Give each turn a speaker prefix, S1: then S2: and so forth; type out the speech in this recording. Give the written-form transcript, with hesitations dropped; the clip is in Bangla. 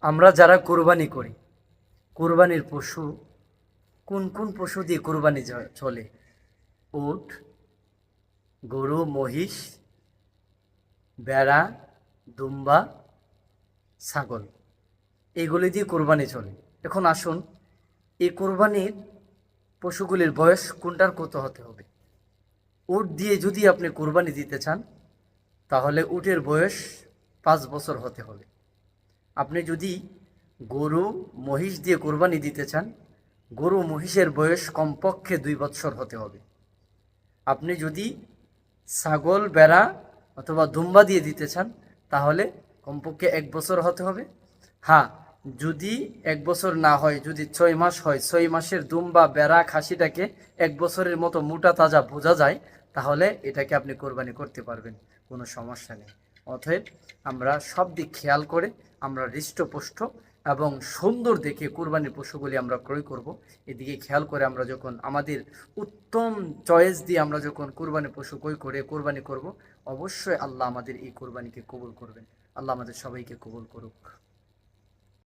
S1: আমরা যারা কোরবানি করি, কোরবানির পশু কোন কোন পশু দিয়ে কোরবানি চলে? উট, গরু, মহিষ, ভেড়া, দুম্বা, ছাগল, এইগুলি দিয়ে কোরবানি চলে। এখন আসুন, এই কোরবানির পশুগুলির বয়স কোনটার কত হতে হবে? উট দিয়ে যদি আপনি কোরবানি দিতে চান, তাহলে উটের বয়স 5 বছর হতে হবে। আপনি যদি গরু, মহিষ দিয়ে কোরবানি দিতে চান, গরু, মহিষের বয়স কমপক্ষে 2 বছর হতে হবে। আপনি যদি ছাগল, ভেড়া অথবা দুম্বা দিয়ে দিতে চান, তাহলে কমপক্ষে 1 বছর হতে হবে। হ্যাঁ, যদি 1 বছর না হয়, যদি 6 মাস হয়, 6 মাসের দুম্বা, ভেড়া, খাসিটাকে 1 বছরের মতো মোটা তাজা বোঝা যায়, তাহলে এটাকে আপনি কোরবানি করতে পারবেন, কোনো সমস্যা নেই। অতএব আমরা সব দিক খেয়াল করে আমরা হৃষ্টপুষ্ট এবং সুন্দর দেখে কোরবানির পশুগুলি আমরা ক্রয় করব। এদিকে খেয়াল করে আমরা যখন আমাদের উত্তম চয়েস দিয়ে আমরা যখন কোরবানির পশু ক্রয় করে কোরবানি করব, অবশ্যই আল্লাহ আমাদের এই কোরবানিকে কবুল করবেন। আল্লাহ আমাদের সবাইকে কবুল করুক।